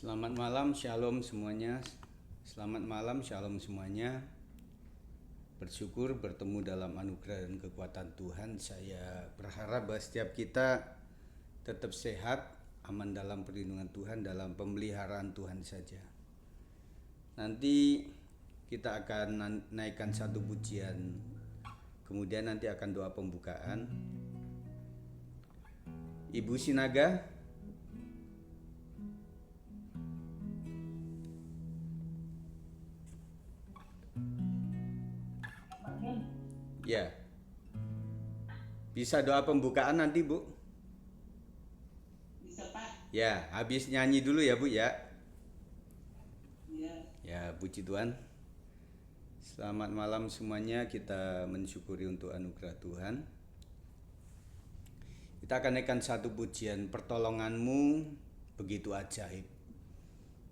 Selamat malam, shalom semuanya. Selamat malam, shalom semuanya. Bersyukur bertemu dalam anugerah dan kekuatan Tuhan. Saya berharap bahwa setiap kita tetap sehat, aman dalam perlindungan Tuhan, dalam pemeliharaan Tuhan saja. Nanti kita akan naikkan satu pujian, kemudian nanti akan doa pembukaan. Ibu Sinaga, ya, bisa doa pembukaan nanti, Bu? Bisa, Pak. Ya, habis nyanyi dulu ya, Bu ya. Ya. Ya, puji Tuhan. Selamat malam semuanya, kita mensyukuri untuk anugerah Tuhan. Kita akan naikkan satu pujian, pertolonganmu begitu ajaib.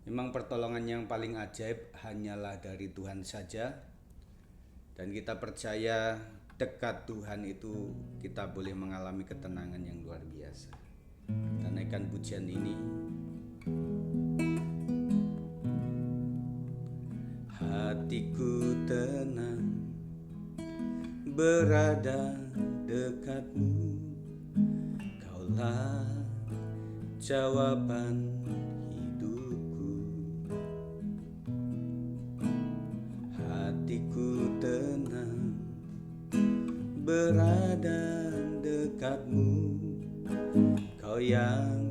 Memang pertolongan yang paling ajaib hanyalah dari Tuhan saja. Dan kita percaya dekat Tuhan itu kita boleh mengalami ketenangan yang luar biasa. Kita naikkan pujian ini. Hatiku tenang berada dekatmu, Kaulah jawaban hidupku. Hatiku tenang berada dekatmu, Kau yang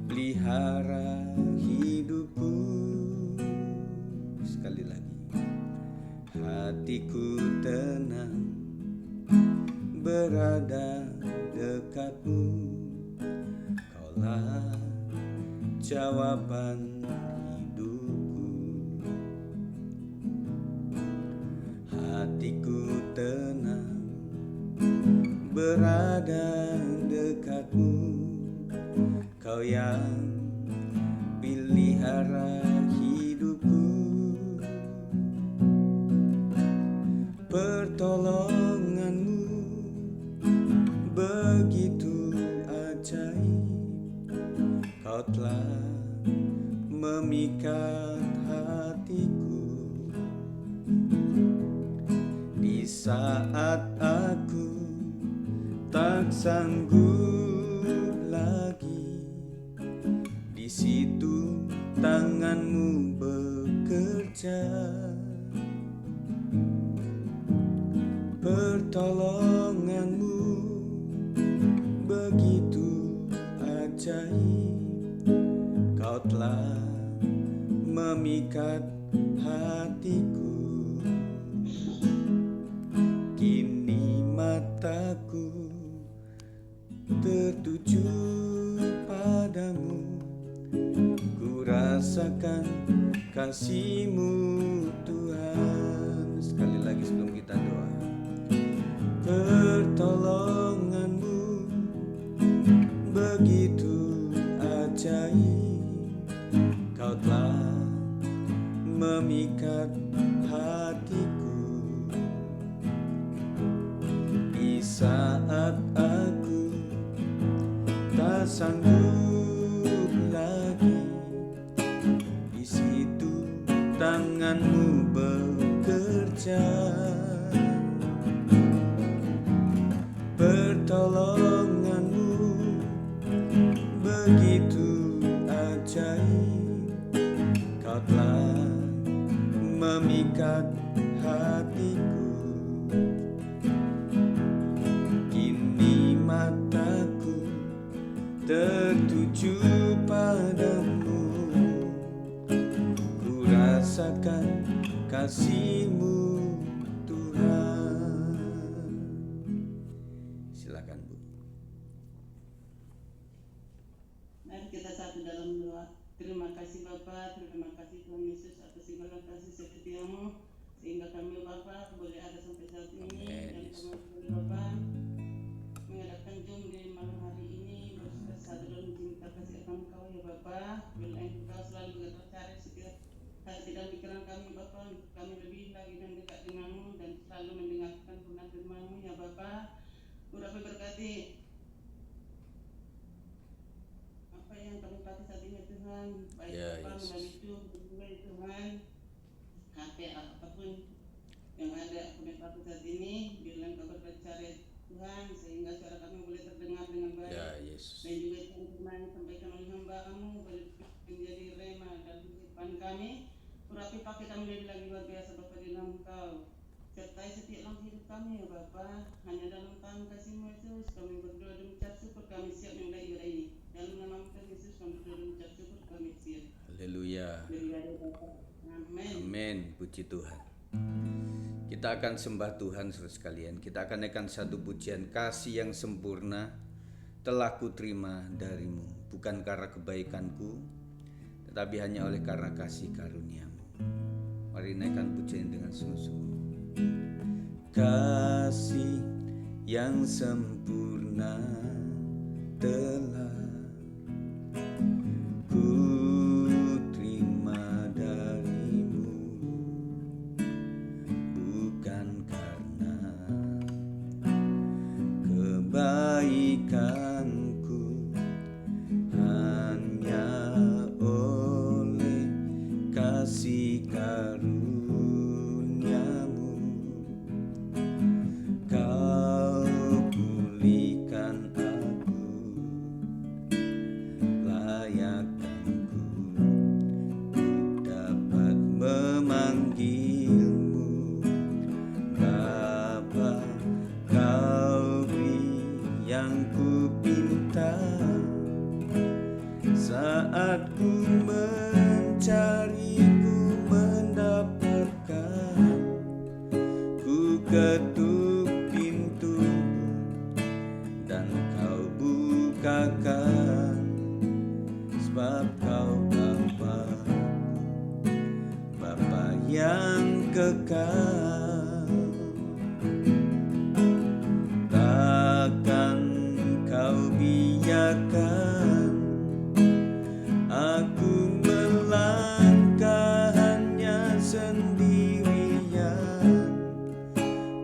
pelihara hidupku. Sekali lagi. Hatiku tenang berada dekatmu, Kaulah jawaban hidupku. Hatiku tenang berada dekatmu, Kau yang pelihara hidupku. Pertolonganmu begitu ajaib, Kau telah memikat hatiku. Di saat aku tak sanggup lagi, di situ tanganmu bekerja. Pertolonganmu begitu ajaib, Kau telah memikat hatiku. Kini mataku tertuju padamu, ku rasakan kasih-Mu Tuhan. Sekali lagi sebelum kita doa. Pertolonganmu begitu ajaib, Kau telah memikat hatiku. Di saat aku tak sanggup lagi, di situ tanganmu bekerja. Pertolonganmu begitu ajaib, Kau telah memikat hatiku. Kini mataku tertuju padamu, ku rasakan kasih-Mu Tuhan. Silakan, Bu. Mari kita satu dalam doa. Terima kasih Bapa, terima kasih Tuhan Yesus atas segala kasih setia-Mu, sehingga kami Bapa boleh ada sampai saat ini. Dan kami boleh Bapa mengadakan Zoom di malam hari ini, bersatu dalam cinta kasih akan Kau ya Bapa. Bila Engkau selalu bercari setiap hati dan pikiran kami Bapa, untuk kami lebih lagi dan dekat denganmu dan selalu mendengarkan firman-Mu ya Bapa. Urapi berkati apa yang kami pakai saat ini Tuhan. Tuhan, baik Ya, Bapa Yesus. melalui itu berdua Tuhan, HP apapun yang ada komentar saat ini, biarlah Kau berbicara Tuhan, sehingga suara kami boleh terdengar dengan baik. Ya, Yesus. Dan juga firman yang disampaikan oleh hamba-Mu boleh menjadi rema dalam kehidupan kami. Urapi pakai kami lebih lagi luar biasa Bapa di dalam Engkau. Sertai setiap langkah hidup kami ya Bapa. Hanya dalam tangan kasih-Mu Yesus kami berdoa dan mengucap syukur, kami siap memulai ibadah ini. Dalam nama Tuhan Yesus kami berdoa dan mengucap syukur, kami siap. Haleluya. Beribadah Bapa. Amin. Amin. Puji Tuhan. Kita akan sembah Tuhan saudara sekalian. Kita akan naikkan satu pujian, kasih yang sempurna telah kuterima darimu, bukan karena kebaikanku, tetapi hanya oleh karena kasih karuniamu. Mari naikkan pujian dengan sungguh-sungguh. Kasih yang sempurna telah kuterima darimu, bukan karena kebaikanku, hanya oleh kasih karuniamu. Kau pulihkan aku, layakkanku, ku dapat memanggilmu Bapa. Kau beri yang ku pinta saat ku mencari, ku mendapatkan. Ku ketuk pintu dan Kau bukakan, sebab Kau Bapa yang kekal. Takkan Kau biarkan aku melangkah hanya sendirian.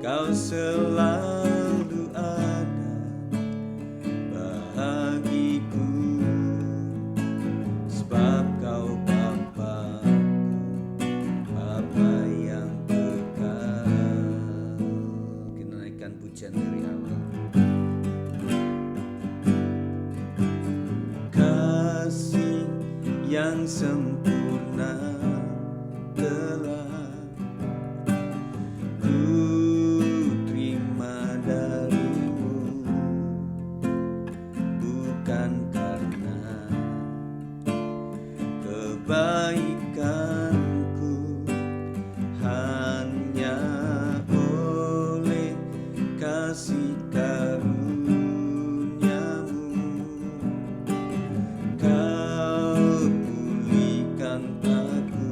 Kau selalu ada bagiku, sebab Kau Bapa yang kekal. Kita naikkan pujian dari awal. Kasih yang sempurna telah kuterima darimu, bukan karena kebaikanku, hanya oleh kasih karuniamu. Kau pulihkan aku,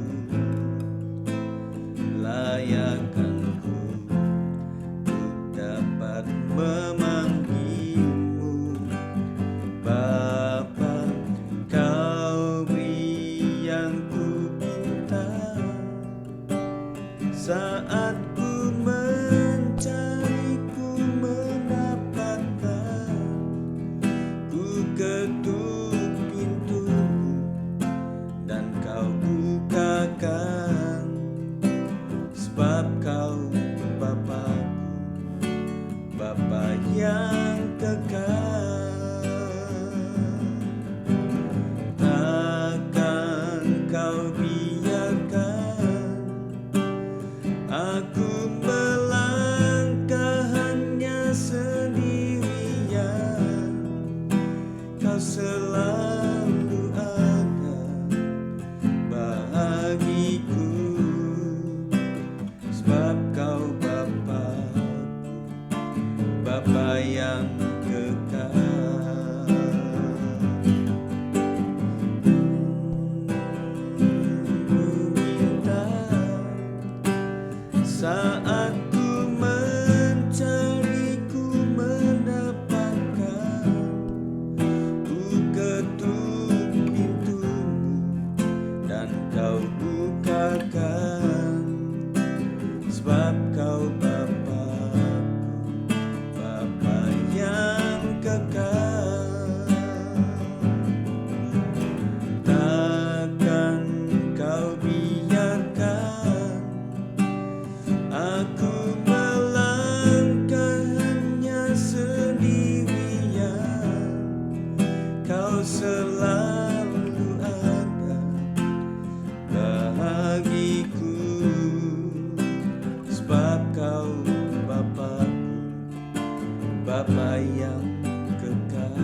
layakkanku, ku dapat memanggilmu Bapa. selalu ada bagiku, sebab Kau Bapa-Ku, Bapa yang kekal.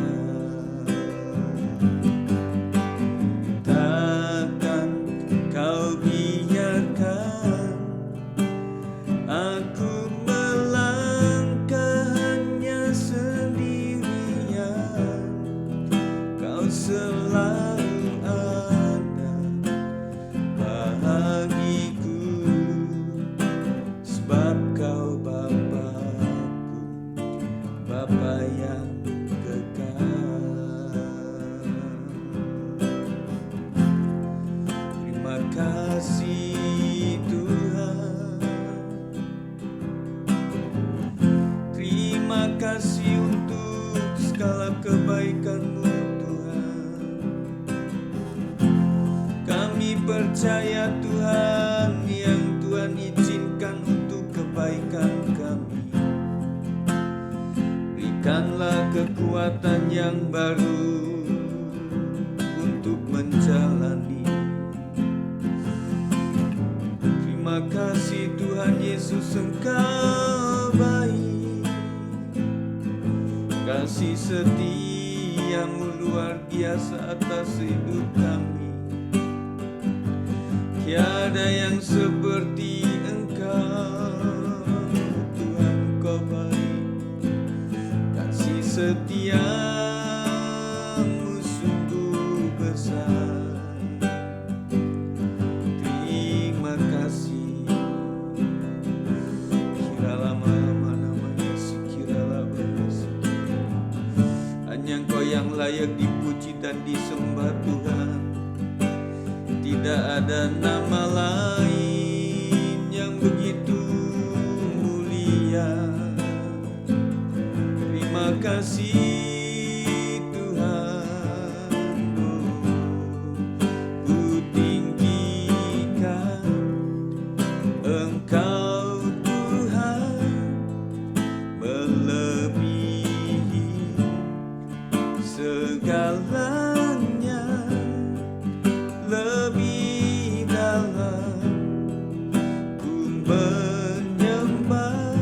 Takkan Kau biarkan aku melangkah hanya sendirian. Kau selalu ada bagiku, sebab Kau Bapa-Ku, Bapa yang kekal. Terima kasih Tuhan, terima kasih untuk segala kebaikan-Mu Tuhan. Kami percaya Tuhan, yang Tuhan izinkan untuk kebaikan kami. Berikanlah kekuatan yang baru untuk menjalani. Terima kasih Tuhan Yesus, Engkau baik. Kasih setia-Mu luar biasa atas hidup kami. Tiada yang seperti Engkau, Tuhan, Engkau baik. Kasih setia-Mu sungguh besar. Terima kasih. Kiralah malam namanya sikiralah berasi. Hanya Engkau yang layak dipuji dan disembah Tuhan. Tidak ada nama lain yang begitu mulia. Terima kasih Tuhan. Ku tinggikan Engkau Tuhan, melebihi segalanya, lebih dalam ku menyembah,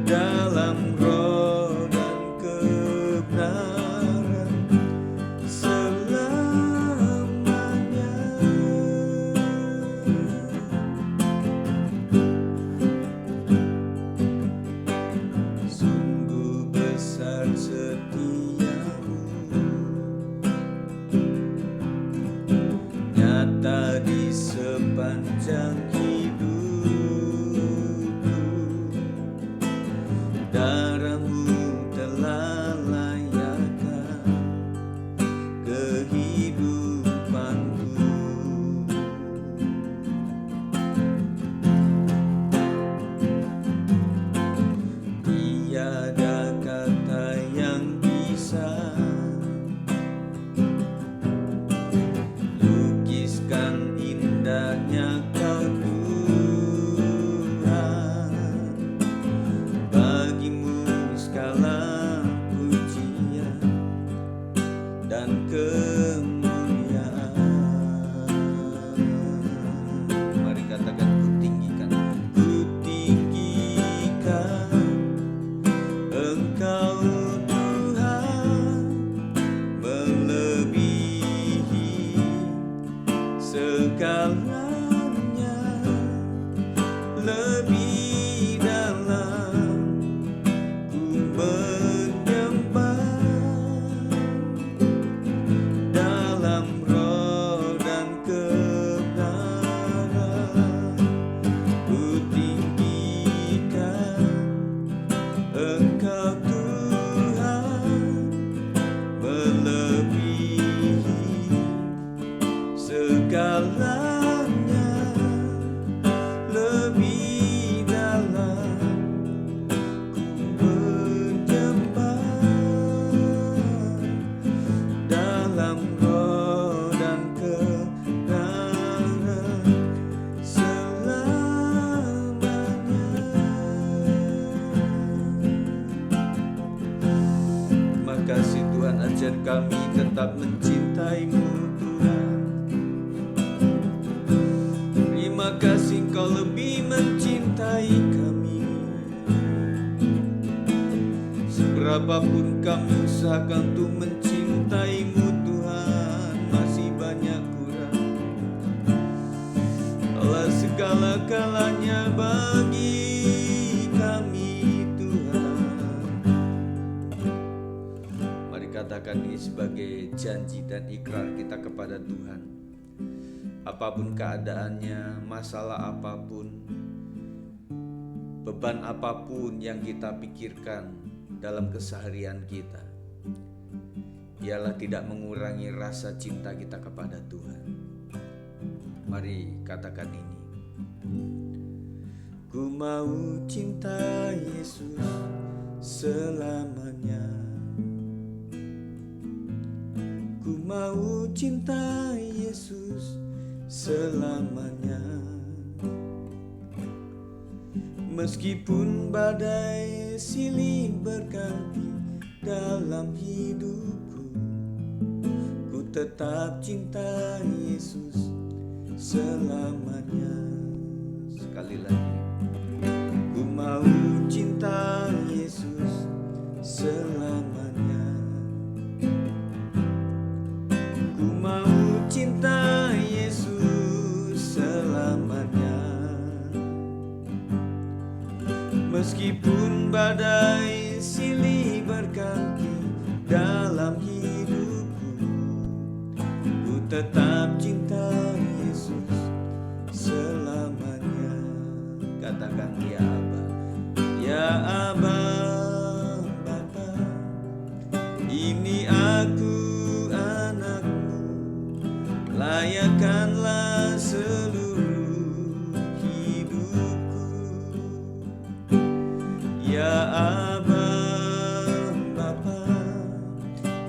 dalam roh dan kebenaran selamanya. Sungguh besar setia-Mu, nyata di sepanjang hidupku. Darah-Mu telah layakkan kehidupanku. Tiada kata yang bisa lukiskan indahnya Kau Tuhan. Bagi-Mu segala pujian dan kemuliaan. Mari katakan, ku tinggikan. Ku tinggikan Engkau Tuhan, melebihi segalanya, lebih dalam ku menyembah, dalam roh dan kebenaran. Ku tinggikan Engkau Tuhan. ajar kami tetap mencintai-Mu Tuhan. Terima kasih Engkau lebih mencintai kami. Seberapapun kami usahakan untuk mencintai-Mu Tuhan, masih banyak kurang. Allah segala-galanya bagi kami Tuhan. Mari katakan ini sebagai janji dan ikrar kita kepada Tuhan. Apapun keadaannya, masalah apapun, beban apapun yang kita pikirkan dalam keseharian kita, ialah tidak mengurangi rasa cinta kita kepada Tuhan. Mari katakan ini. Ku mau cinta Yesus selamanya. Ku mau cinta Yesus selamanya. Meskipun badai silih berganti dalam hidupku, ku tetap cinta Yesus selamanya. Sekali lagi. Ku mau cinta Yesus selamanya. Ku mau cinta Yesus selamanya. Meskipun badai silih berganti dalam hidupku, ku tetap cinta Yesus selamanya. Katakan ya Aba, ya Aba, Bapa, ini aku anakmu, layakkanlah seluruh hidupku. Ya Aba, Bapa,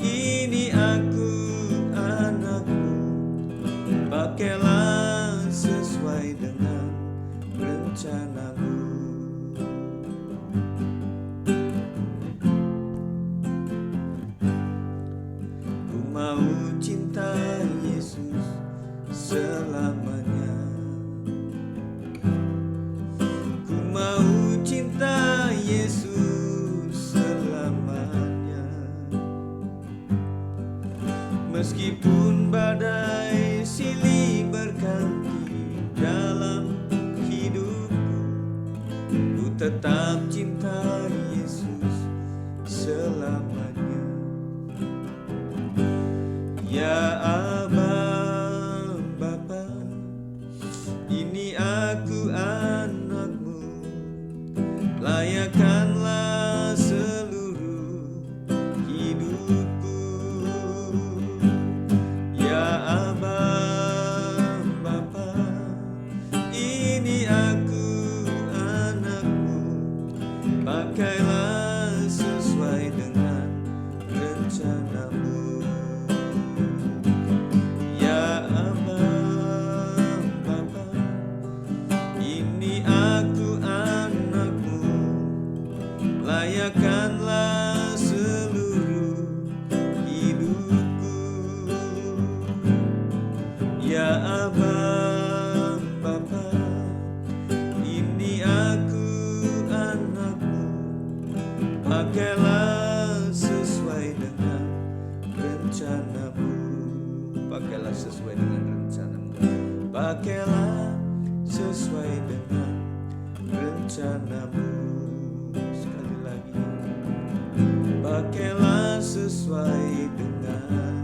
ini aku anakmu, pakailah sesuai dengan rencanamu. Ku mau cinta Yesus selamanya. Ku mau cinta Yesus selamanya. Meskipun badai silih berganti dalam hidupku, ku tetap cinta Yesus selamanya. Ya Aba, Bapa, ini aku anakmu, layakkanlah seluruh hidupku. Ya Aba, Bapa, ini aku anakmu, pakailah sesuai dengan rencanamu. Ya Aba, Bapa, ini aku anakmu, layakkanlah seluruh hidupku. Ya Aba, Bapa, ini aku anakmu, pakailah sesuai dengan rencanamu. Pakailah sesuai dengan rencanamu. Pakailah sesuai dengan rencanamu. Sekali lagi. Pakailah sesuai dengan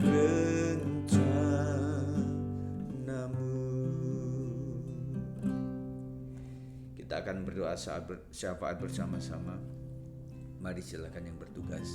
rencanamu. Kita akan berdoa syafaat bersama-sama. Mari silakan yang bertugas.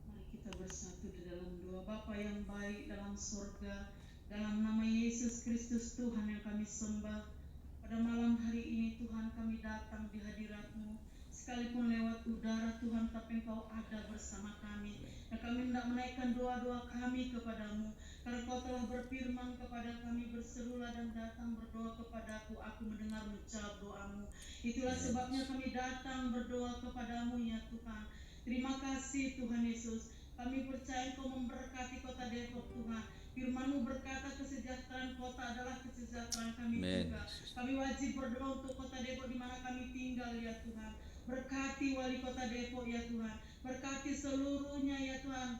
Mari kita bersatu di dalam doa. Bapa yang baik dalam surga, dalam nama Yesus Kristus Tuhan yang kami sembah, pada malam hari ini Tuhan kami datang di hadirat-Mu sekalipun lewat udara Tuhan, tapi Engkau ada bersama kami. Dan kami hendak menaikkan doa-doa kami kepadamu, karena Kau telah berfirman kepada kami, berserulah dan datang berdoa kepadaku, aku mendengar menjawab doamu. Itulah sebabnya kami datang berdoa kepadamu ya Tuhan. Terima kasih Tuhan Yesus. Kami percaya Engkau memberkati kota Depok Tuhan. Firman-Mu berkata kesejahteraan kota adalah kesejahteraan kami juga. Kami wajib berdoa untuk kota Depok di mana kami tinggal ya Tuhan. Berkati wali kota Depok ya Tuhan. Berkati seluruhnya ya Tuhan.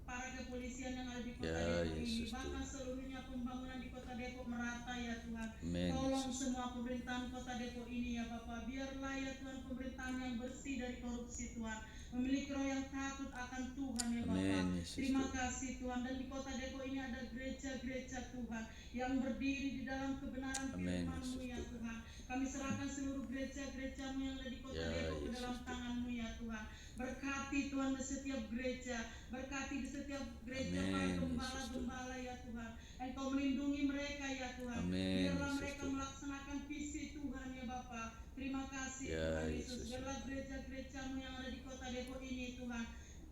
Para kepolisian yang ada di kota Depok ini, bahkan seluruhnya pembangunan di kota Depok merata ya Tuhan. Tolong semua pemerintahan kota Depok ini ya Bapak, biarlah ya Tuhan pemerintahan yang bersih dari korupsi Tuhan, memiliki roh yang takut akan Tuhan ya Bapak. Terima kasih Tuhan. Dan di kota Depok ini ada gereja-gereja Tuhan yang berdiri di dalam kebenaran firman-Mu ya Tuhan. Kami serahkan seluruh gereja-gereja-Mu yang ada di kota Depok ke dalam tangan-Mu ya Tuhan. Berkati Tuhan di setiap gereja, berkati di setiap gereja para gembala-gembala ya Tuhan. Engkau melindungi mereka ya Tuhan. Biarlah mereka melaksanakan visi Tuhan ya Bapa. Terima kasih Tuhan Yesus. Biarlah gereja-gereja-Mu yang ada di kota Depok ini Tuhan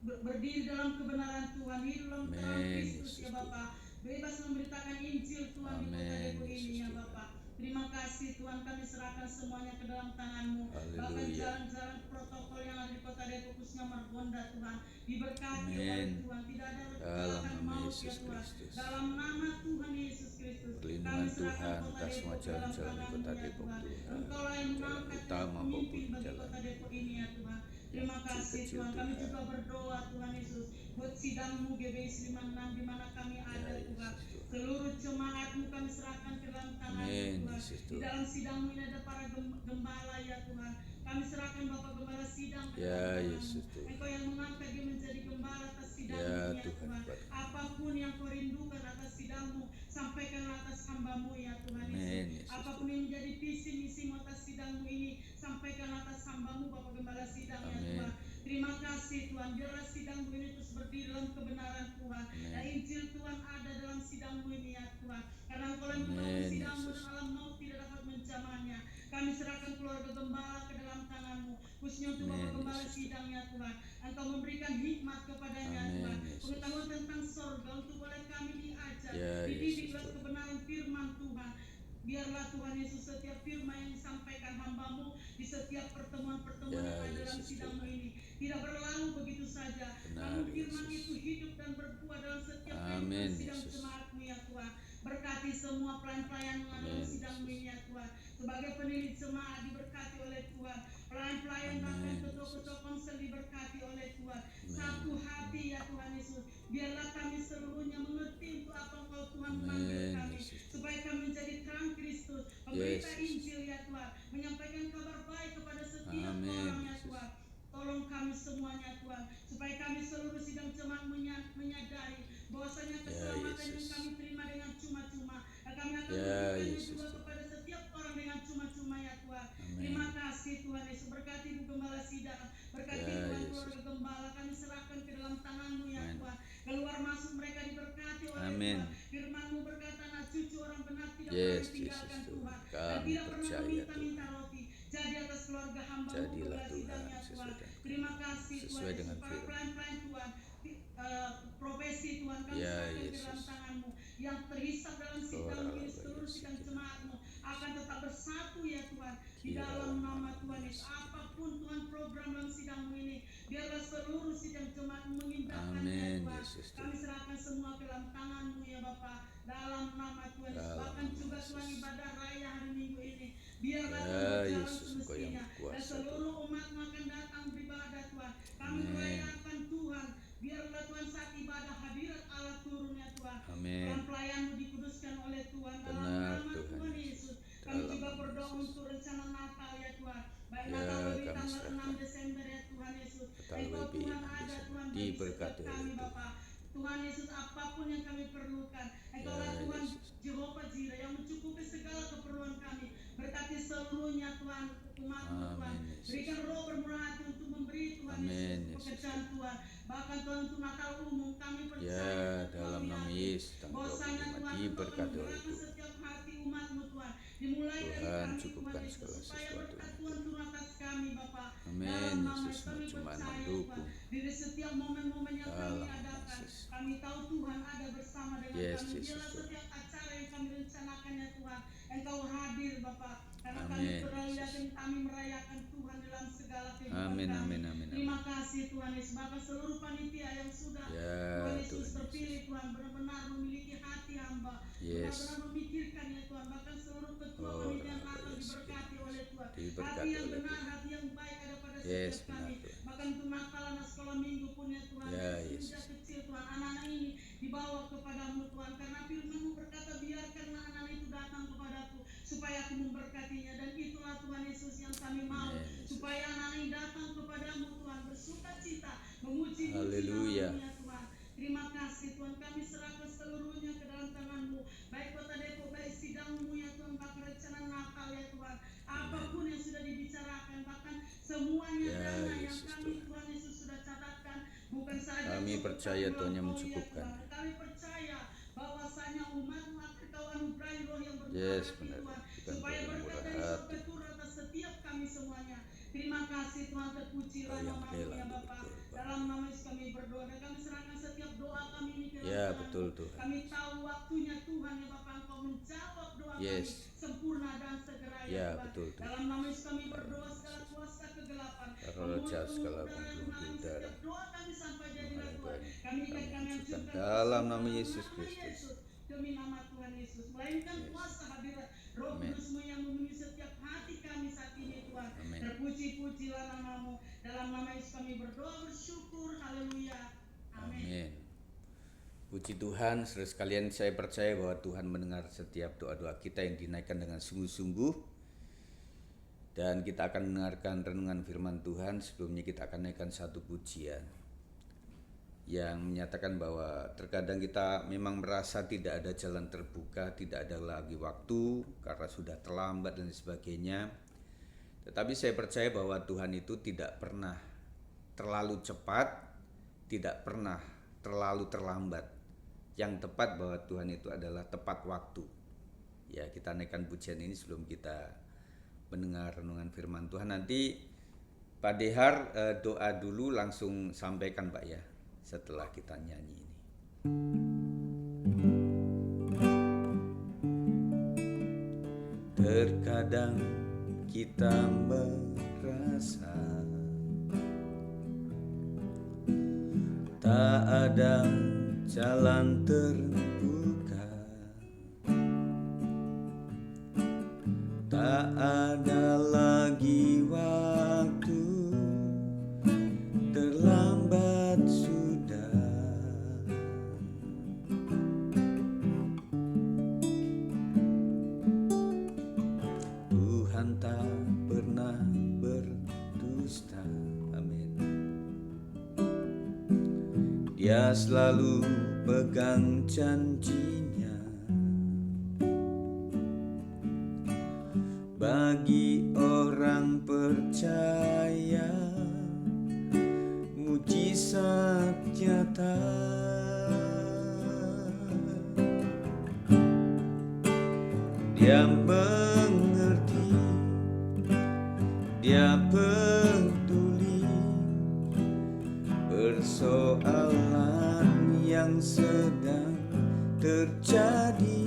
berdiri dalam kebenaran Tuhan, hidup dalam terang Kristus ya Bapa. Bebas memberitakan Injil Tuhan di kota Depok ini ya Bapa. Terima kasih Tuhan, kami serahkan semuanya ke dalam tangan-Mu. Bahkan jalan-jalan protokol yang ada di kota Depok khususnya Margonda Tuhan diberkati oleh Tuhan. Tidak ada kecelakaan maut ya Tuhan. Dalam nama Tuhan Yesus Kristus kami serahkan kota Depok ke dalam tangan-Mu ya Tuhan. Engkau lah yang mengangkat pemimpin bagi kota Depok ini ya Tuhan. Terima kasih Tuhan. Kami juga berdoa Tuhan Yesus buat sidang-Mu GBI 56 di mana kami ada Tuhan. Seluruh jemaat-Mu kami serahkan ke dalam tangan-Mu Tuhan. Di dalam sidang-Mu ini ada para gembala ya Tuhan. Kami serahkan Bapak Gembala sidang ke dalam tangan-Mu. Engkau yang mengangkat dia menjadi gembala atas sidang-Mu ya Tuhan. Apapun yang Kau rindukan atas sidang-Mu, sampaikan atas hamba-Mu ya Tuhan Yesus. Apapun yang menjadi visi misi-Mu atas sidang-Mu ini, sampaikan atas hamba-Mu Bapak Gembala sidang ya Tuhan. Terima kasih Tuhan. Biarlah sidang-Mu ini terus berdiri dalam kebenaran Tuhan. Dan Injil Tuhan ada dalam sidang-Mu ini ya Tuhan. Karena Engkau yang menolong sidang-Mu dan alam maut tidak dapat menjamahnya. Kami serahkan keluarga gembala ke dalam tangan-Mu, khususnya untuk Bapak Gembala sidang ya Tuhan. Engkau memberikan hikmat kepadanya Tuhan, pengetahuan tentang sorga untuk boleh kami diajar, dididik dalam kebenaran firman Tuhan. Biarlah Tuhan Yesus setiap firman yang disampaikan hamba-Mu di setiap pertemuan-pertemuan yang ada dalam sidang-Mu ini tidak berlalu begitu saja. Namun firman itu hidup dan berbuah dalam setiap kehidupan sidang jemaat-Mu ya Tuhan. Berkati semua pelayan-pelayan yang ada dalam sidang-Mu ini ya Tuhan. Sebagai penilik jemaat diberkati oleh Tuhan. Pelayan-pelayan bahkan ketua-ketua konsel diberkati oleh Tuhan. Satu hati ya Tuhan Yesus. Biarlah kami seluruhnya mengerti untuk apa Engkau Tuhan memanggil kami, supaya kami menjadi terang Kristus, pemberita Injil ya Tuhan, menyampaikan kabar baik kepada setiap orang ya Tuhan. Tolong kami semuanya Tuhan, supaya kami seluruh sidang jemaat menyadari bahwasanya keselamatan yang kami terima dengan cuma-cuma, dan kami akan memberikannya juga kepada setiap orang dengan cuma-cuma ya Tuhan. Terima kasih Tuhan Yesus. Berkati Ibu Gembala sidang, berkati Tuhan keluarga gembala, kami serahkan ke dalam tangan-Mu ya Tuhan. Keluar masuk mereka diberkati oleh Tuhan. Firman-Mu berkata, anak cucu orang benar tidak pernah ditinggalkan Tuhan, dan tidak pernah meminta-minta roti. Jadi atas keluarga hamba-Mu Gembala sidang ya Tuhan. Terima kasih Tuhan Yesus. Para pelayan-pelayan Tuhan, profesi Tuhan kami serahkan ke dalam tangan-Mu, yang terhisap dalam sidang ini, seluruh sidang jemaat-Mu akan tetap bersatu ya Tuhan, di dalam nama Tuhan Yesus. Apapun Tuhan program dalam sidang-Mu ini, biarlah seluruh sidang jemaat-Mu mengindahkannya ya Tuhan. Kami serahkan semua ke dalam tangan-Mu ya Bapa, dalam nama Tuhan Yesus. Bahkan juga Tuhan ibadah raya hari Minggu ini, biarlah berjalan semestinya, dan seluruh umat-Mu akan datang beribadah Tuhan. Kami merayakan Tuhan. Biarlah Tuhan saat ibadah hadirat Allah turun ya Tuhan. Pelayan-pelayan-Mu dikuduskan oleh Tuhan dalam nama Tuhan Yesus. Kami juga berdoa untuk rencana Natal ya Tuhan. Baik Natal lebih tanggal 6 Desember ya Tuhan Yesus. Engkau Tuhan ada Tuhan bagi setiap kami Bapa. Tuhan Yesus, apapun yang kami perlukan, Engkaulah Tuhan Jehovah Jireh yang mencukupi segala keperluan kami. Berkati seluruhnya Tuhan, umat-Mu Tuhan. Berikan roh bermurah hati untuk memberi Tuhan Yesus pekerjaan Tuhan. Bahkan Tuhan untuk Natal umum kami percaya dalam nama Yesus bahwasanya Tuhan diberkati oleh menggerakkan setiap hati umat-Mu Tuhan. Dimulai dari kami Tuhan Yesus, supaya berkat Tuhan turun atas kami Bapa. Dalam nama Yesus, Yesus kami cuma percaya mendukung Tuhan, di setiap momen-momen yang kami dalam nama adakan, Yesus. kami tahu Tuhan ada bersama dengan Yes, kami. Jesus, Biarlah Tuhan. setiap acara yang kami rencanakan ya Tuhan, Engkau hadir Bapak, karena kami Amin, perlu Yesus. dan kami merayakan Tuhan dalam segala kehidupan Amin, kami. amin, amin, Terima kasih Tuhan Yesus, bahkan seluruh panitia yang sudah Ya, Tuhan Yesus Tuhan terpilih Tuhan, benar-benar memiliki hati hamba, Yes. benar-benar memikirkan ya Tuhan, bahkan seluruh ketua Oh, panitia yang Rabbah, akan yes. diberkati oleh Tuhan. Diberkati Hati yang oleh benar, Tuhan. hati yang baik ada pada Yes, setiap benar, kami. Tuhan. Bahkan untuk nakalan sekolah minggu pun ya Tuhan, Ya, dari Yesus. sejak kecil Tuhan, anak-anak ini dibawa kepadamu Tuhan, karena firman-Mu berkata, biarkanlah anak itu datang kepadaku supaya aku memberkatinya, dan itulah Tuhan Yesus yang kami mau, Amin, Yesus. supaya anak ini datang kepadamu Tuhan, bersuka cita, memuji-muji Haleluya. nama-Mu ya Tuhan. Terima kasih Tuhan, kami serahkan seluruhnya ke dalam tangan-Mu, baik Kota Depok, baik sidang-Mu ya Tuhan, bahkan rencana Natal ya Tuhan, apapun yang sudah dibicarakan, bahkan semuanya Ya, dana yang Yesus, kami Tuhan Yesus sudah catatkan, bukan saja Kami untuk percaya kami Tuhan yang melampaui ya mencukupkan. Tuhan. Kami percaya bahwasanya umat-Mu akan Kau anugerahi roh yang bermurah Yes, hati benar. Tuhan, Bukan supaya Tuhan yang berkat murah dari hati. surga turun atas setiap kami semuanya. Terima kasih Tuhan, terpujilah Yang nama-Mu rela ya untuk Bapa. berkorban. Dalam nama Yesus kami berdoa dan kami serahkan setiap doa kami ini ke dalam Ya, tangan-Mu. betul, Tuhan. Kami tahu waktunya Tuhan ya Bapa, Engkau menjawab doa Yes. kami sempurna dan segera ya Ya, Tuhan. betul, Tuhan. Dalam nama Yesus kami berdoa, segala kuasa kegelapan, Raja segala udara yang pembunuh menghalangi udara. setiap doa kami sampai jadilah Tuhan, Tuhan. Kami ikat, kami kami hancurkan hancurkan dalam nama dalam Yesus nama Kristus. Yesus, demi nama Tuhan Yesus. Melainkan Yes. kuasa hadirat Roh Amen. Kudus-Mu yang memenuhi setiap hati kami saat ini Tuhan. Amen. Terpuji-pujilah nama-Mu. Dalam nama Yesus kami berdoa bersyukur. Haleluya. Amin. Amin. Puji Tuhan, saudara sekalian, saya percaya bahwa Tuhan mendengar setiap doa-doa kita yang dinaikkan dengan sungguh-sungguh. Dan kita akan mendengarkan renungan firman Tuhan. Sebelumnya kita akan naikkan satu pujian yang menyatakan bahwa terkadang kita memang merasa tidak ada jalan terbuka, tidak ada lagi waktu karena sudah terlambat dan sebagainya. Tetapi saya percaya bahwa Tuhan itu tidak pernah terlalu cepat, tidak pernah terlalu terlambat. Yang tepat bahwa Tuhan itu adalah tepat waktu. Ya, kita naikkan pujian ini sebelum kita mendengar renungan firman Tuhan. Nanti Pak Dehar doa dulu langsung sampaikan Pak ya, setelah kita nyanyi ini. Terkadang kita merasa tak ada jalan terbuka, tak ada lagi waktu, terlambat sudah. Tuhan tak pernah berdusta. Amin. Dia selalu pegang janjinya. Bagi orang percaya, mujizat nyata. Dia mengerti, dia peduli persoalan yang sedang terjadi.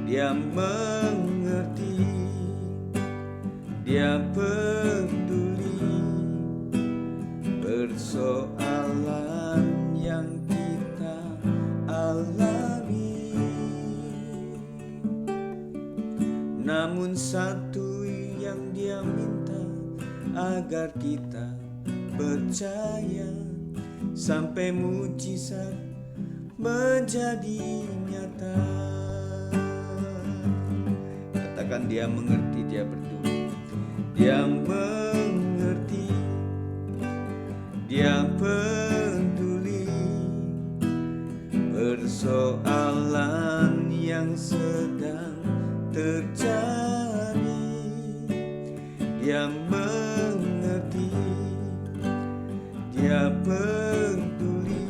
Dia mengerti, dia peduli persoalan yang kita alami. Namun satu yang dia minta, agar kita percaya sampai mujizat menjadi nyata. Katakan, dia mengerti, dia peduli, dia mengerti, dia peduli persoalan yang sedang terjadi. Dia mengerti, dia peduli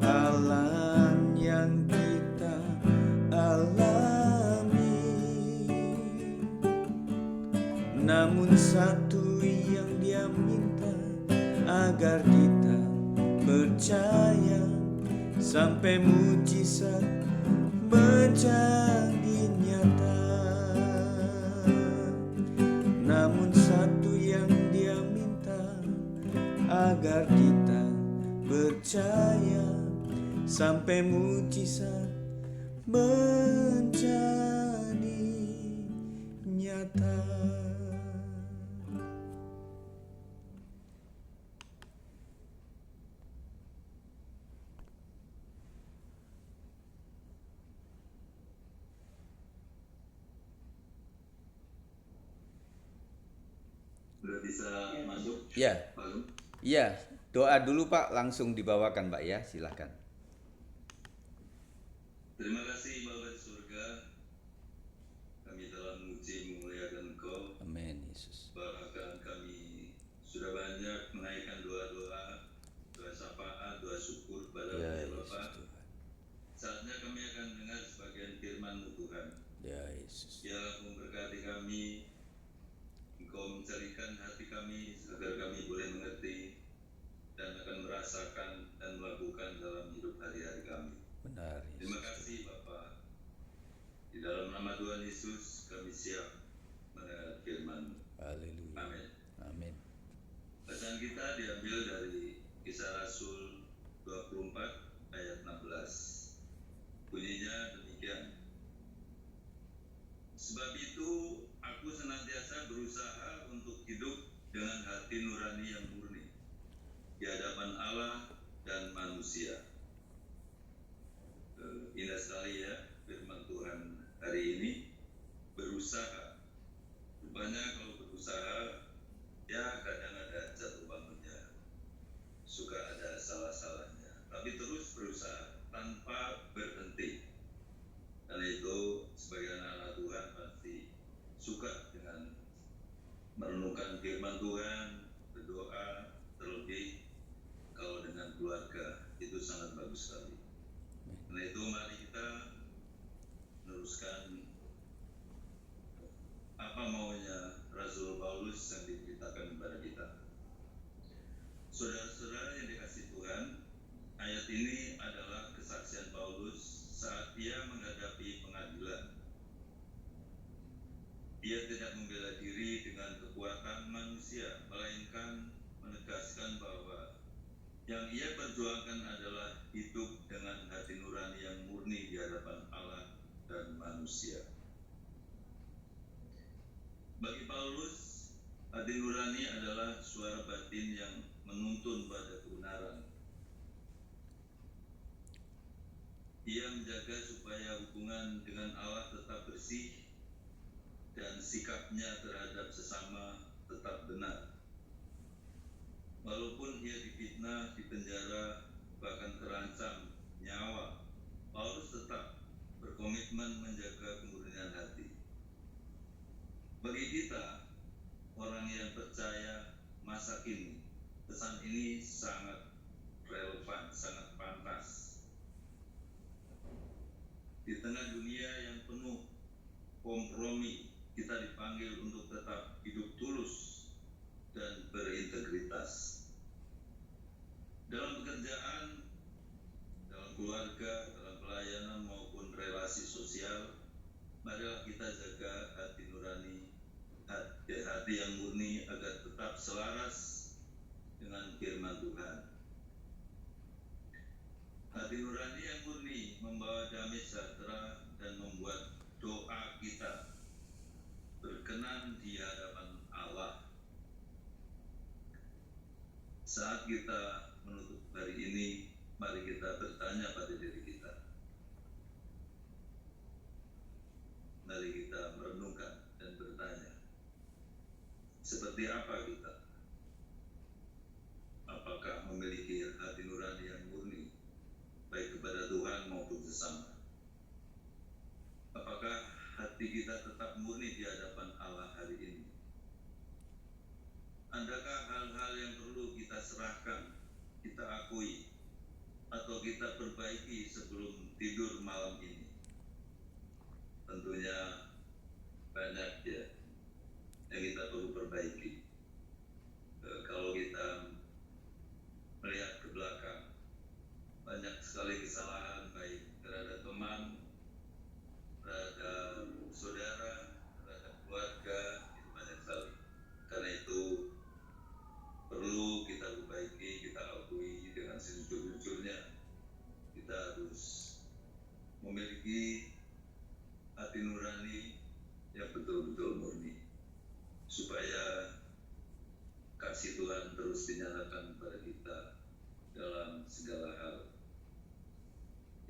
persoalan yang kita alami. Namun satu yang Dia minta, agar kita percaya sampai mujizat menjadi nyata. Namun satu yang Dia minta, agar kita percaya sampai mujizat menjadi nyata. Sudah bisa masuk? Ya, Belum? ya, doa dulu Pak, langsung dibawakan Pak ya, silakan. Terima kasih Bapa di surga, kami telah memuji memuliakan Engkau, Amin Yesus. bahkan kami sudah banyak menaikkan doa-doa, doa syafaat, doa syukur kepada Ya ya Yesus Bapa. Tuhan. Saatnya kami akan dengar sebagian firman-Mu Tuhan. Ya Yesus. Biarlah memberkati kami, Engkau mencarikan hati kami agar kami boleh mengerti dan akan merasakan dan melakukan dalam hidup hari-hari kami. Benar Terima Yesus. kasih Bapa. Di dalam nama Tuhan Yesus kami siap mendengar firman. Haleluya. Amin. Amin. Bacaan kita diambil dari Kisah Rasul 24 ayat 16. Bunyinya demikian. Sebab itu aku senantiasa berusaha untuk hidup dengan hati nurani yang murni di hadapan Allah dan manusia. Indah sekali ya firman Tuhan hari ini. Berusaha. Rupanya kalau berusaha, ya kadang ada jatuh bangunnya, suka ada salah-salahnya, tapi terus berusaha tanpa berhenti. Karena itu sebagai anak-anak Tuhan pasti suka dengan merenungkan firman Tuhan, berdoa, terlebih kalau dengan keluarga, itu sangat bagus sekali. Karena itu mari kita meneruskan apa maunya Rasul Paulus yang diberitakan kepada kita. Saudara-saudara yang dikasihi Tuhan, ayat ini adalah kesaksian Paulus saat ia menghadapi pengadilan. Ia tidak membela diri dengan kekuatan manusia, melainkan menegaskan bahwa yang ia perjuangkan adalah hidup dengan hati nurani yang murni di hadapan Allah dan manusia. Bagi Paulus, hati nurani adalah suara batin yang menuntun pada kebenaran. Ia menjaga supaya hubungan dengan Allah tetap bersih dan sikapnya terhadap sesama tetap benar. Walaupun ia difitnah, dipenjara, bahkan terancam nyawa, Paulus tetap berkomitmen menjaga kemurnian hati. Bagi kita, orang yang percaya masa kini, pesan ini sangat relevan, sangat pantas. Di tengah dunia yang penuh kompromi, kita dipanggil untuk tetap hidup tulus dan berintegritas. Dalam pekerjaan, dalam keluarga, dalam pelayanan maupun relasi sosial, marilah kita jaga hati nurani, hati yang murni agar tetap selaras dengan firman Tuhan. Hati nurani yang murni membawa damai sejahtera dan membuat doa kita berkenan di hadapan Allah. Saat kita menutup hari ini, mari kita bertanya pada diri kita. Mari kita merenungkan dan bertanya, seperti apa kita? Apakah memiliki hati nurani yang murni, baik kepada Tuhan maupun sesama? Apakah hati kita tetap murni di hadapan Allah hari ini? Adakah hal-hal yang perlu kita serahkan, kita akui, atau kita perbaiki sebelum tidur malam ini? Tentunya banyak ya. yang kita perlu perbaiki. Kalau kita melihat ke belakang, banyak sekali kesalahan baik terhadap teman, terhadap saudara, terhadap keluarga, itu banyak sekali. Karena itu perlu kita perbaiki, kita akui dengan sejujur-jujurnya. Kita harus memiliki hati nurani yang betul-betul murni, supaya kasih Tuhan terus dinyatakan kepada kita dalam segala hal.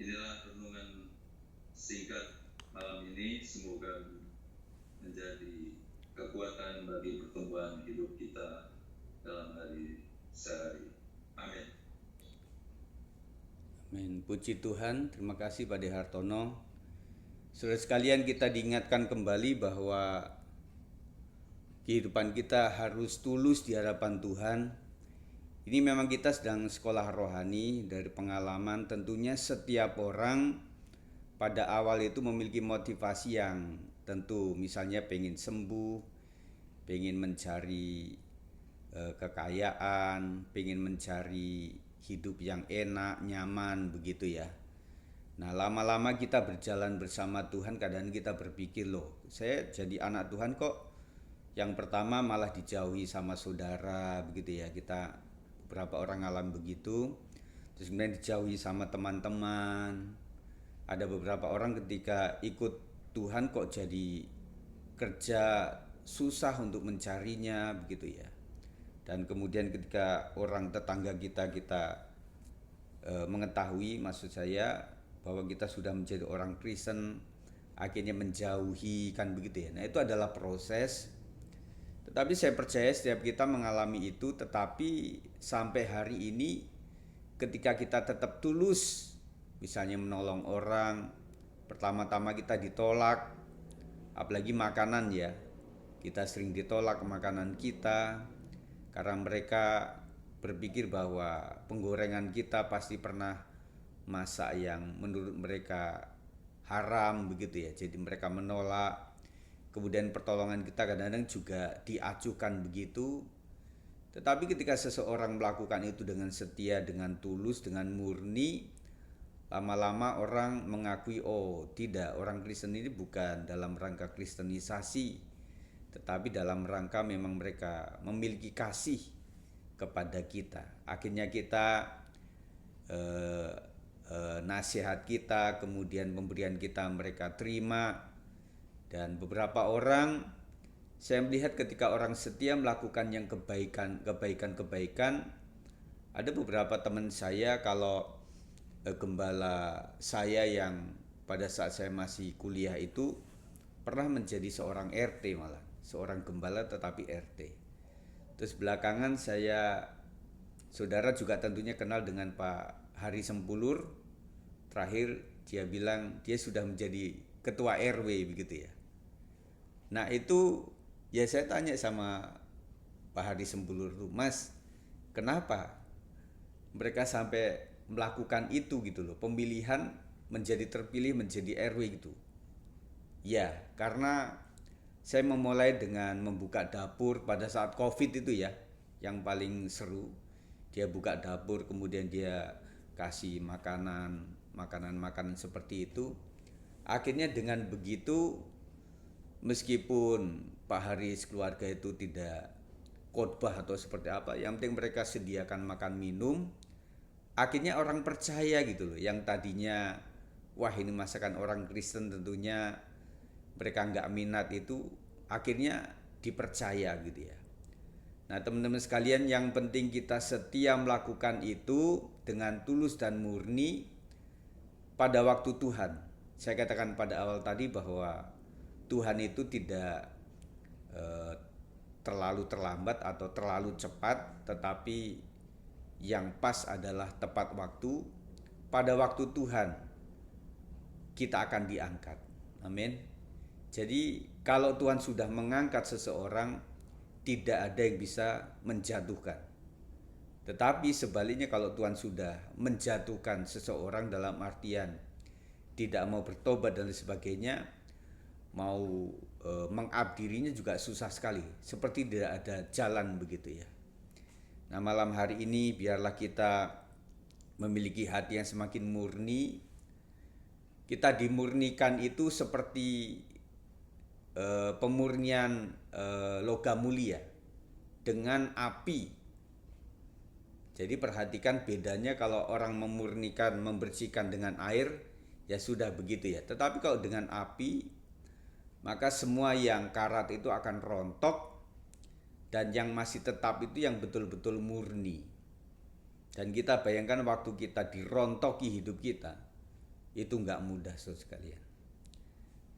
Inilah renungan singkat malam ini, semoga menjadi kekuatan bagi pertumbuhan hidup kita dalam hari sehari. Amin. Amin. Puji Tuhan, terima kasih Pak De Hartono. Saudara sekalian, kita diingatkan kembali bahwa kehidupan kita harus tulus di hadapan Tuhan. Ini memang kita sedang sekolah rohani. Dari pengalaman tentunya setiap orang pada awal itu memiliki motivasi yang tentu, misalnya pengen sembuh, pengen mencari kekayaan, pengen mencari hidup yang enak, nyaman, begitu ya. Nah, lama-lama kita berjalan bersama Tuhan, kadang kita berpikir, loh, saya jadi anak Tuhan kok yang pertama malah dijauhi sama saudara, begitu ya. Kita beberapa orang alam begitu, terus kemudian dijauhi sama teman-teman. Ada beberapa orang ketika ikut Tuhan kok jadi kerja susah untuk mencarinya, begitu ya. Dan kemudian ketika orang tetangga kita mengetahui, maksud saya, bahwa kita sudah menjadi orang Kristen, akhirnya menjauhi, kan begitu ya. Nah, itu adalah proses. Tetapi saya percaya setiap kita mengalami itu, tetapi sampai hari ini ketika kita tetap tulus, misalnya menolong orang, pertama-tama kita ditolak, apalagi makanan ya. Kita sering ditolak makanan kita karena mereka berpikir bahwa penggorengan kita pasti pernah masak yang menurut mereka haram, begitu ya. Jadi mereka menolak. Kemudian pertolongan kita kadang-kadang juga diacuhkan begitu. Tetapi ketika seseorang melakukan itu dengan setia, dengan tulus, dengan murni, lama-lama orang mengakui, oh tidak, orang Kristen ini bukan dalam rangka kristenisasi, tetapi dalam rangka memang mereka memiliki kasih kepada kita. Akhirnya kita nasihat kita, kemudian pemberian kita mereka terima. Dan beberapa orang, saya melihat ketika orang setia melakukan yang kebaikan, ada beberapa teman saya, kalau gembala saya yang pada saat saya masih kuliah itu pernah menjadi seorang RT, malah seorang gembala tetapi RT. Terus belakangan saudara juga tentunya kenal dengan Pak Hari Sempulur. Terakhir dia bilang dia sudah menjadi ketua RW, begitu ya. Nah itu ya saya tanya sama Pak Hari Sempulur, Mas, kenapa mereka sampai melakukan itu gitu loh, pemilihan menjadi terpilih menjadi RW gitu. Ya, karena saya memulai dengan membuka dapur pada saat COVID itu ya, yang paling seru. Dia buka dapur, kemudian dia kasih makanan seperti itu. Akhirnya dengan begitu, meskipun Pak Haris keluarga itu tidak khotbah atau seperti apa, yang penting mereka sediakan makan minum. Akhirnya orang percaya gitu loh, yang tadinya wah ini masakan orang Kristen tentunya mereka nggak minat, itu akhirnya dipercaya gitu ya. Nah teman-teman sekalian, yang penting kita setia melakukan itu dengan tulus dan murni pada waktu Tuhan. Saya katakan pada awal tadi bahwa Tuhan itu tidak terlalu terlambat atau terlalu cepat, tetapi yang pas adalah tepat waktu. Pada waktu Tuhan kita akan diangkat. Amin. Jadi kalau Tuhan sudah mengangkat seseorang, tidak ada yang bisa menjatuhkan. Tetapi sebaliknya, kalau Tuhan sudah menjatuhkan seseorang dalam artian tidak mau bertobat dan sebagainya, mau mengabdirinya juga susah sekali, seperti tidak ada jalan begitu ya. Nah, malam hari ini biarlah kita memiliki hati yang semakin murni. Kita dimurnikan itu seperti pemurnian logam mulia dengan api. Jadi perhatikan bedanya kalau orang memurnikan, membersihkan dengan air, ya sudah begitu ya. Tetapi kalau dengan api, maka semua yang karat itu akan rontok, dan yang masih tetap itu yang betul-betul murni. Dan kita bayangkan waktu kita dirontoki hidup kita, itu nggak mudah saudara sekalian.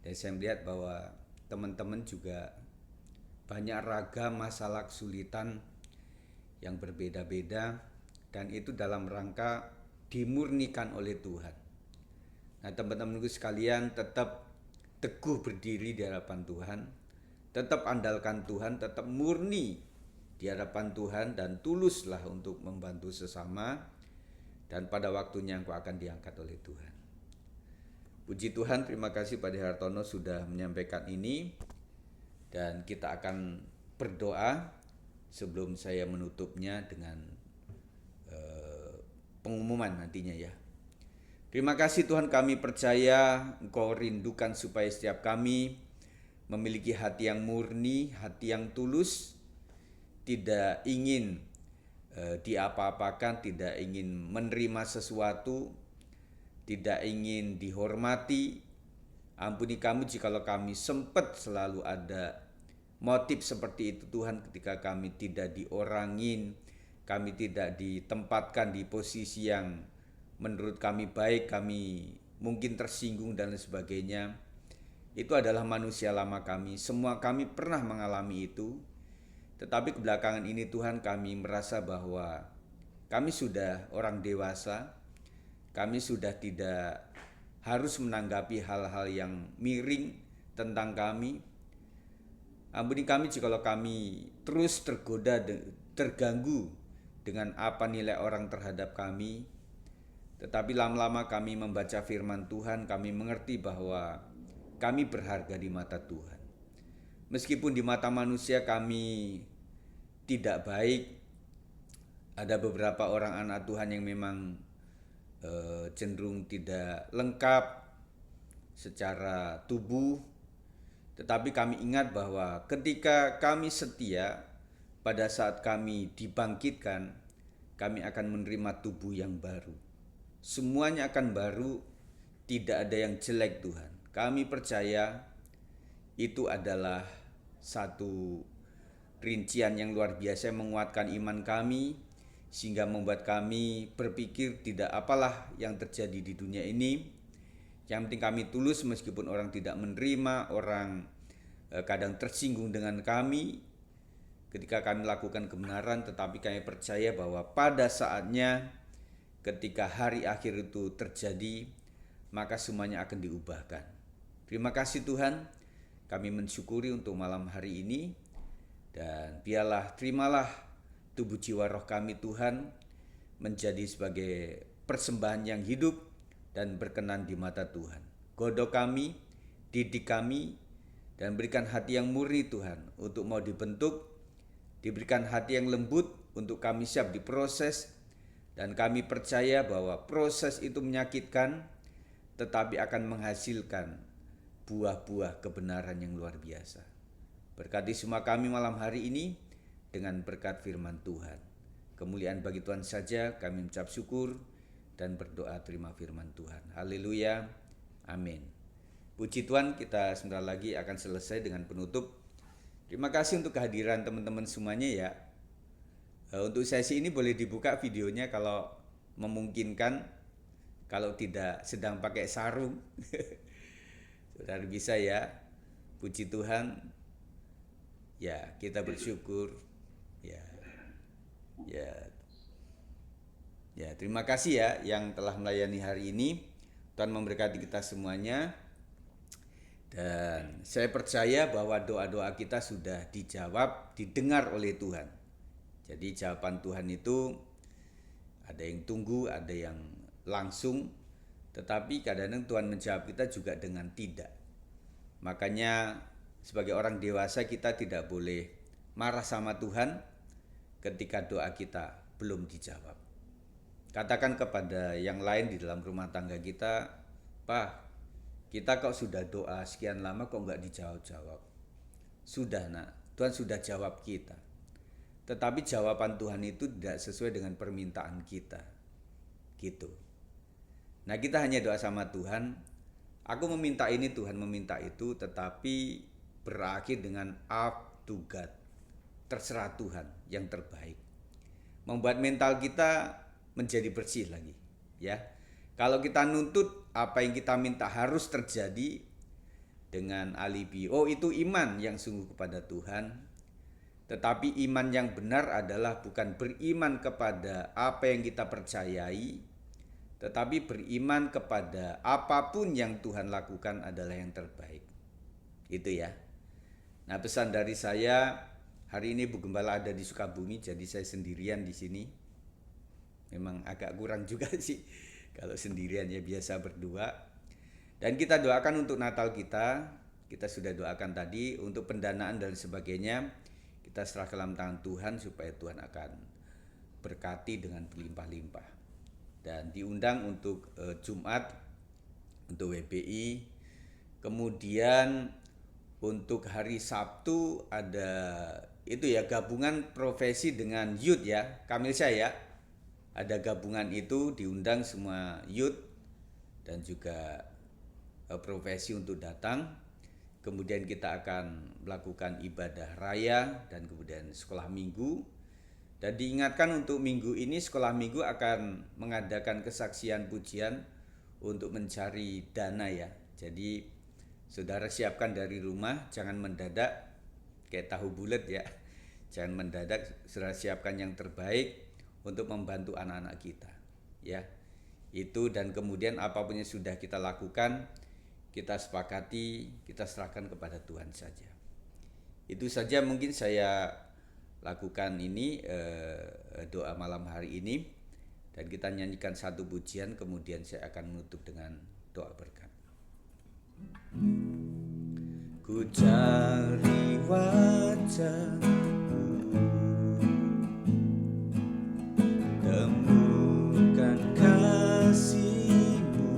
Dan saya melihat bahwa teman-teman juga banyak ragam masalah kesulitan yang berbeda-beda, dan itu dalam rangka dimurnikan oleh Tuhan. Nah, teman-temanku sekalian, tetap teguh berdiri di hadapan Tuhan, tetap andalkan Tuhan, tetap murni di hadapan Tuhan, dan tuluslah untuk membantu sesama, dan pada waktunya engkau akan diangkat oleh Tuhan. Puji Tuhan, terima kasih Pak Hartono sudah menyampaikan ini, dan kita akan berdoa sebelum saya menutupnya dengan pengumuman nantinya ya. Terima kasih Tuhan, kami percaya Engkau rindukan supaya setiap kami memiliki hati yang murni, hati yang tulus, tidak ingin diapa-apakan, tidak ingin menerima sesuatu, tidak ingin dihormati. Ampuni kami jikalau kami sempat selalu ada motif seperti itu Tuhan, ketika kami tidak diorangin, kami tidak ditempatkan di posisi yang menurut kami baik, kami mungkin tersinggung dan lain sebagainya. Itu adalah manusia lama kami, semua kami pernah mengalami itu. Tetapi kebelakangan ini Tuhan, kami merasa bahwa kami sudah orang dewasa, kami sudah tidak harus menanggapi hal-hal yang miring tentang kami. Ampuni kami jikalau kami terus tergoda, terganggu dengan apa nilai orang terhadap kami. Tetapi lama-lama kami membaca firman Tuhan, kami mengerti bahwa kami berharga di mata Tuhan. Meskipun di mata manusia kami tidak baik, ada beberapa orang anak Tuhan yang memang cenderung tidak lengkap secara tubuh, tetapi kami ingat bahwa ketika kami setia, pada saat kami dibangkitkan, kami akan menerima tubuh yang baru. Semuanya akan baru, tidak ada yang jelek Tuhan. Kami percaya itu adalah satu rincian yang luar biasa yang menguatkan iman kami, sehingga membuat kami berpikir tidak apalah yang terjadi di dunia ini. Yang penting kami tulus meskipun orang tidak menerima, orang kadang tersinggung dengan kami ketika kami lakukan kebenaran, tetapi kami percaya bahwa pada saatnya ketika hari akhir itu terjadi, maka semuanya akan diubahkan. Terima kasih Tuhan, kami mensyukuri untuk malam hari ini, dan biarlah terimalah tubuh jiwa roh kami Tuhan menjadi sebagai persembahan yang hidup dan berkenan di mata Tuhan. Godok kami, didik kami, dan berikan hati yang murni Tuhan untuk mau dibentuk, diberikan hati yang lembut untuk kami siap diproses, dan kami percaya bahwa proses itu menyakitkan tetapi akan menghasilkan buah-buah kebenaran yang luar biasa. Berkati semua kami malam hari ini dengan berkat firman Tuhan. Kemuliaan bagi Tuhan saja, kami mengucap syukur dan berdoa terima firman Tuhan. Haleluya, amin. Puji Tuhan, kita sebentar lagi akan selesai dengan penutup. Terima kasih untuk kehadiran teman-teman semuanya ya. Untuk sesi ini boleh dibuka videonya kalau memungkinkan, kalau tidak sedang pakai sarung. Saudara bisa ya. Puji Tuhan. Ya, kita bersyukur. Ya, terima kasih ya yang telah melayani hari ini. Tuhan memberkati kita semuanya. Dan saya percaya bahwa doa-doa kita sudah dijawab, didengar oleh Tuhan. Jadi jawaban Tuhan itu ada yang tunggu, ada yang langsung, tetapi kadang-kadang Tuhan menjawab kita juga dengan tidak. Makanya sebagai orang dewasa kita tidak boleh marah sama Tuhan ketika doa kita belum dijawab. Katakan kepada yang lain di dalam rumah tangga kita, "Pak, kita kok sudah doa sekian lama kok nggak dijawab-jawab." Sudah nak, Tuhan sudah jawab kita. Tetapi jawaban Tuhan itu tidak sesuai dengan permintaan kita. Gitu. Nah, kita hanya doa sama Tuhan, aku meminta ini, Tuhan meminta itu, tetapi berakhir dengan up to God. Terserah Tuhan yang terbaik. Membuat mental kita menjadi bersih lagi, ya. Kalau kita nuntut apa yang kita minta harus terjadi dengan alibi, oh itu iman yang sungguh kepada Tuhan. Tetapi iman yang benar adalah bukan beriman kepada apa yang kita percayai, tetapi beriman kepada apapun yang Tuhan lakukan adalah yang terbaik. Itu ya. Nah, pesan dari saya, hari ini Bu Gembala ada di Sukabumi, jadi saya sendirian di sini. Memang agak kurang juga sih kalau sendirian, ya biasa berdua. Dan kita doakan untuk Natal kita sudah doakan tadi untuk pendanaan dan sebagainya. Kita serah ke dalam tangan Tuhan supaya Tuhan akan berkati dengan berlimpah-limpah. Dan diundang untuk Jumat untuk WBI. Kemudian untuk hari Sabtu ada itu ya, gabungan profesi dengan youth ya, Kamilsa ya. Ada gabungan itu, diundang semua youth dan juga profesi untuk datang. Kemudian kita akan melakukan ibadah raya dan kemudian sekolah minggu. Dan diingatkan untuk minggu ini sekolah minggu akan mengadakan kesaksian pujian untuk mencari dana ya. Jadi saudara siapkan dari rumah, jangan mendadak kayak tahu bulat ya. Jangan mendadak, saudara siapkan yang terbaik untuk membantu anak-anak kita, ya. Itu, dan kemudian apapun yang sudah kita lakukan, kita sepakati, kita serahkan kepada Tuhan saja. Itu saja mungkin saya lakukan ini doa malam hari ini, dan kita nyanyikan satu pujian, kemudian saya akan menutup dengan doa berkat. Ku cari wajah, temukan kasih-Mu.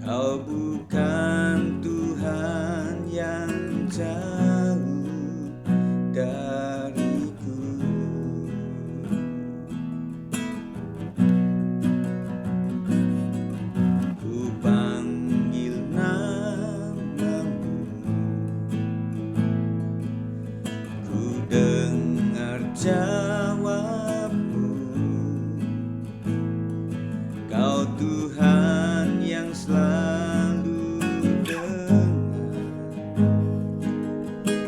Kau bukan Tuhan yang jauh dariku. Ku panggil namamu, ku dengar jawabmu. Kau Tuhan yang selalu dengar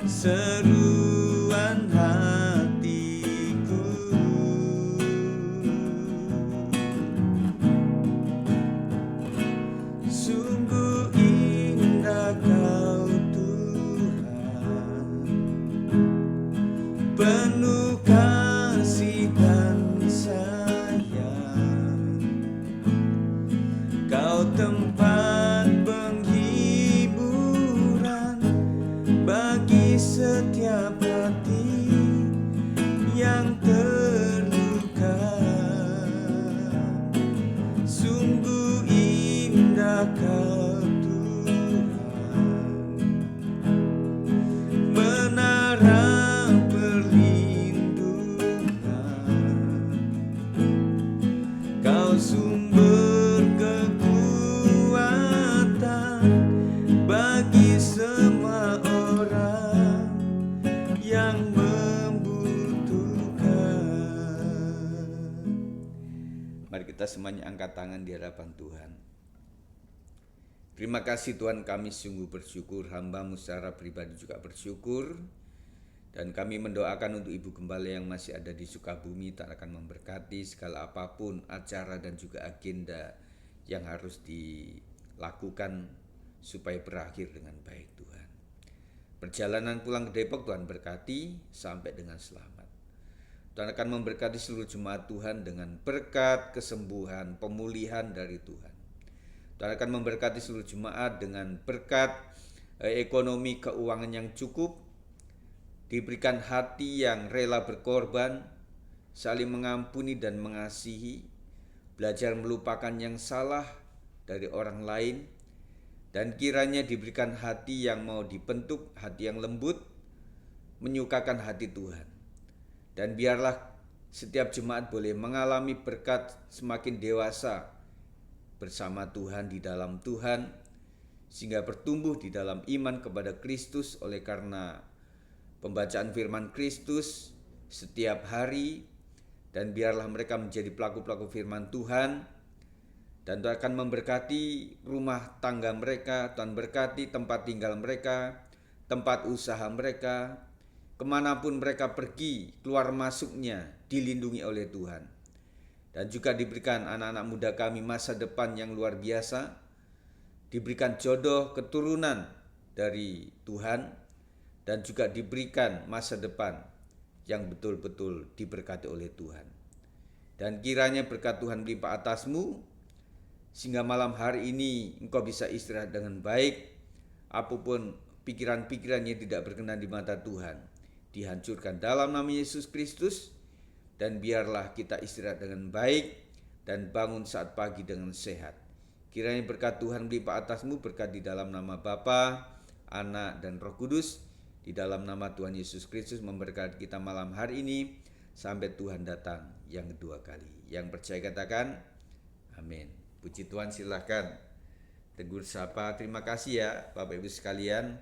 seruan hatiku. Sungguh indah Kau Tuhan, penuh kasih dan sayang. Kau tempat penghiburan bagi setiap hati yang terluka. Sungguh indah Kau Tuhan, menara perlindungan. Kau sumber kekuatan bagi semua orang yang membutuhkan. Mari kita semuanya angkat tangan di hadapan Tuhan. Terima kasih Tuhan, kami sungguh bersyukur, hamba-Mu secara pribadi juga bersyukur. Dan kami mendoakan untuk Ibu Gembala yang masih ada di Sukabumi, tak akan memberkati segala apapun acara dan juga agenda yang harus dilakukan supaya berakhir dengan baik Tuhan. Perjalanan pulang ke Depok Tuhan berkati sampai dengan selamat. Tuhan akan memberkati seluruh jemaat Tuhan dengan berkat, kesembuhan, pemulihan dari Tuhan. Tuhan akan memberkati seluruh jemaat dengan berkat ekonomi keuangan yang cukup, diberikan hati yang rela berkorban, saling mengampuni dan mengasihi, belajar melupakan yang salah dari orang lain, dan kiranya diberikan hati yang mau dibentuk, hati yang lembut, menyukakan hati Tuhan. Dan biarlah setiap jemaat boleh mengalami berkat semakin dewasa bersama Tuhan di dalam Tuhan, sehingga bertumbuh di dalam iman kepada Kristus oleh karena pembacaan firman Kristus setiap hari. Dan biarlah mereka menjadi pelaku-pelaku firman Tuhan, dan Tuhan akan memberkati rumah tangga mereka, Tuhan berkati tempat tinggal mereka, tempat usaha mereka, kemanapun mereka pergi, keluar masuknya dilindungi oleh Tuhan. Dan juga diberikan anak-anak muda kami masa depan yang luar biasa, diberikan jodoh keturunan dari Tuhan, dan juga diberikan masa depan yang betul-betul diberkati oleh Tuhan. Dan kiranya berkat Tuhan melimpah atasmu, sehingga malam hari ini engkau bisa istirahat dengan baik. Apapun pikiran-pikiran yang tidak berkenan di mata Tuhan dihancurkan dalam nama Yesus Kristus. Dan biarlah kita istirahat dengan baik dan bangun saat pagi dengan sehat. Kiranya berkat Tuhan melimpah atasmu, berkat di dalam nama Bapa, Anak, dan Roh Kudus. Di dalam nama Tuhan Yesus Kristus memberkati kita malam hari ini sampai Tuhan datang yang kedua kali. Yang percaya katakan amin. Puji Tuhan, silakan tegur sapa. Terima kasih ya Bapak Ibu sekalian.